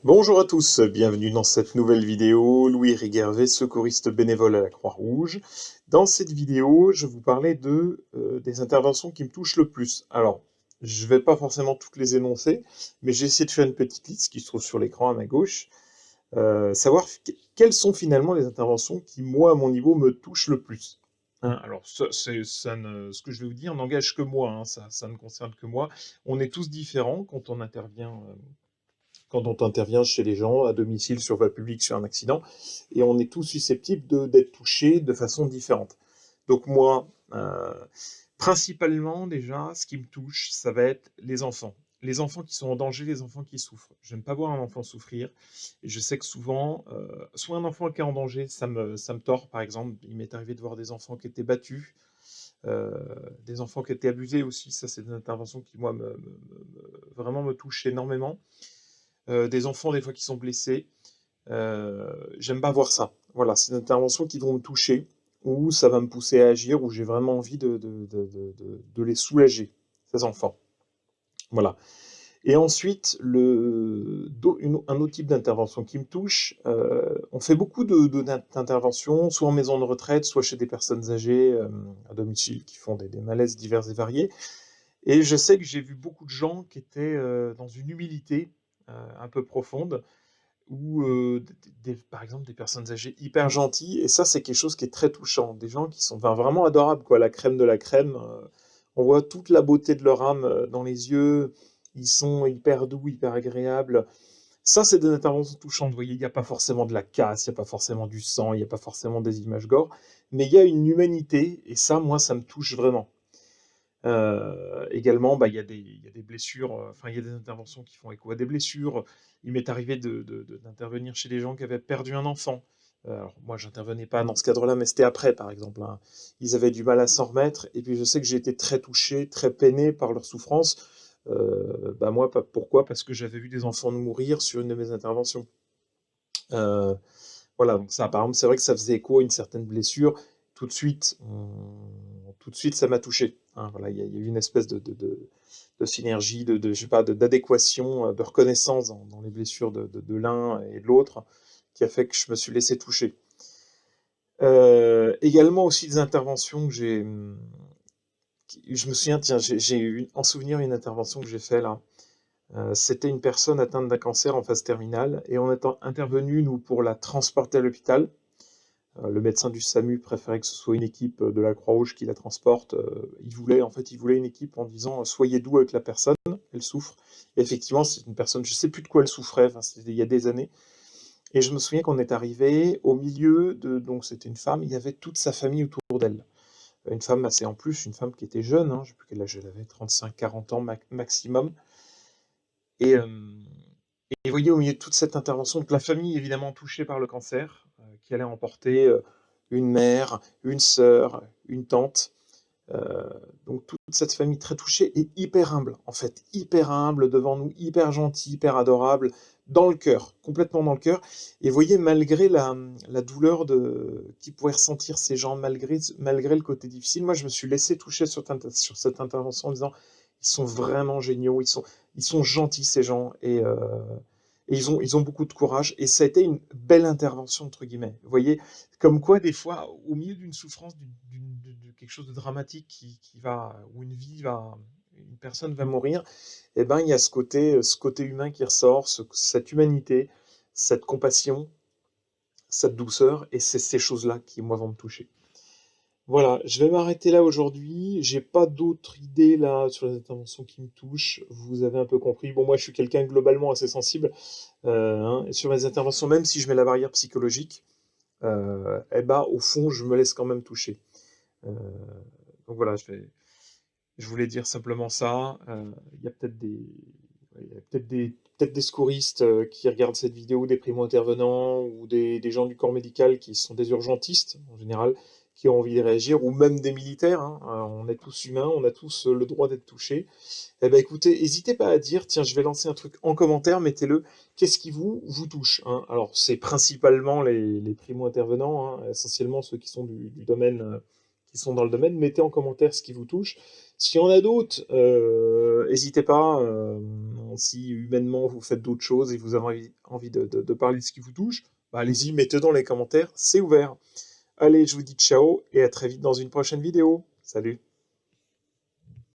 Bonjour à tous, bienvenue dans cette nouvelle vidéo. Louis Riguervet, secouriste bénévole à la Croix-Rouge. Dans cette vidéo, je vais vous parler des interventions qui me touchent le plus. Alors, je ne vais pas forcément toutes les énoncer, mais j'ai essayé de faire une petite liste qui se trouve sur l'écran à ma gauche. Savoir quelles sont finalement les interventions qui, moi, à mon niveau, me touchent le plus. Hein, alors, ce que je vais vous dire n'engage que moi, hein, ça ne concerne que moi. On est tous différents quand on intervient chez les gens, à domicile, sur voie publique, sur un accident, et on est tous susceptibles d'être touchés de façon différente. Donc moi, principalement déjà, ce qui me touche, ça va être les enfants. Les enfants qui sont en danger, les enfants qui souffrent. Je n'aime pas voir un enfant souffrir, et je sais que souvent, soit un enfant qui est en danger, ça me tord, par exemple, il m'est arrivé de voir des enfants qui étaient battus, euh, des enfants qui étaient abusés aussi, ça c'est des interventions qui, moi, vraiment me touchent énormément. Des enfants des fois qui sont blessés. J'aime pas voir ça. Voilà, c'est des interventions qui vont me toucher, ou ça va me pousser à agir, où j'ai vraiment envie de les soulager, ces enfants. Voilà. Et ensuite, un autre type d'intervention qui me touche, on fait beaucoup d'interventions, soit en maison de retraite, soit chez des personnes âgées à domicile qui font des malaises divers et variés. Et je sais que j'ai vu beaucoup de gens qui étaient dans une humilité un peu profonde, ou par exemple des personnes âgées hyper gentilles, et ça c'est quelque chose qui est très touchant, des gens qui sont vraiment adorables, quoi, la crème de la crème, on voit toute la beauté de leur âme dans les yeux, ils sont hyper doux, hyper agréables. Ça c'est des interventions touchantes, vous voyez, il n'y a pas forcément de la casse, il n'y a pas forcément du sang, il n'y a pas forcément des images gore, mais il y a une humanité, et ça, moi, ça me touche vraiment. Également, bah, il y a des blessures, enfin, il y a des interventions qui font écho à des blessures. Il m'est arrivé d'intervenir chez des gens qui avaient perdu un enfant. Alors, moi, j'intervenais pas dans ce cadre-là, mais c'était après, par exemple, hein. Ils avaient du mal à s'en remettre, et puis je sais que j'ai été très touché, très peiné par leur souffrance. Bah, moi, pourquoi? Parce que j'avais vu des enfants mourir sur une de mes interventions. Euh, voilà, donc ça, par exemple, c'est vrai que ça faisait écho à une certaine blessure. Tout de suite, ça m'a touché, hein. Voilà, il y a eu une espèce de synergie, je sais pas, d'adéquation, de reconnaissance dans les blessures de l'un et de l'autre, qui a fait que je me suis laissé toucher. Également aussi des interventions que je me souviens, tiens, j'ai eu en souvenir une intervention que j'ai fait là. C'était une personne atteinte d'un cancer en phase terminale, et on est intervenu, nous, pour la transporter à l'hôpital. Le médecin du SAMU préférait que ce soit une équipe de la Croix-Rouge qui la transporte. Il voulait une équipe en disant soyez doux avec la personne, elle souffre. Et effectivement, c'est une personne, je ne sais plus de quoi elle souffrait, enfin, c'était il y a des années. Et je me souviens qu'on est arrivé au milieu donc c'était une femme, il y avait toute sa famille autour d'elle. Une femme assez, en plus, une femme qui était jeune, hein, je ne sais plus quel âge elle avait, 35-40 ans maximum. Et, euh, et vous voyez, au milieu de toute cette intervention, donc la famille évidemment touchée par le cancer, qui allait emporter une mère, une sœur, une tante, euh, donc toute cette famille très touchée et hyper humble, en fait, hyper humble devant nous, hyper gentil, hyper adorable, dans le cœur, complètement dans le cœur. Et vous voyez, malgré la douleur qu'ils pouvaient ressentir ces gens, malgré le côté difficile, moi je me suis laissé toucher sur cette intervention en disant, ils sont vraiment géniaux, ils sont gentils ces gens, et ils ont beaucoup de courage, et ça a été une belle intervention, entre guillemets. Vous voyez, comme quoi, des fois, au milieu d'une souffrance, de quelque chose de dramatique où une personne va mourir, eh ben, il y a ce côté humain qui ressort, cette humanité, cette compassion, cette douceur, et c'est ces choses-là qui, moi, vont me toucher. Voilà, je vais m'arrêter là aujourd'hui. J'ai pas d'autres idées là sur les interventions qui me touchent. Vous avez un peu compris. Bon, moi, je suis quelqu'un globalement assez sensible, hein, et sur les interventions, même si je mets la barrière psychologique, eh ben, au fond, je me laisse quand même toucher. Euh, donc voilà, je voulais dire simplement ça. Il y a peut-être des secouristes qui regardent cette vidéo, des primo-intervenants, ou des gens du corps médical qui sont des urgentistes en général, qui ont envie de réagir, ou même des militaires, hein. On est tous humains, on a tous le droit d'être touchés. Eh ben écoutez, n'hésitez pas à dire, tiens, je vais lancer un truc en commentaire, mettez-le, qu'est-ce qui vous touche, hein. Alors, c'est principalement les primo-intervenants, hein, essentiellement ceux qui sont du domaine, qui sont dans le domaine. Mettez en commentaire ce qui vous touche. S'il y en a d'autres, n'hésitez pas, si humainement vous faites d'autres choses et vous avez envie de parler de ce qui vous touche, bah, allez-y, mettez dans les commentaires, c'est ouvert. Allez, je vous dis ciao et à très vite dans une prochaine vidéo. Salut!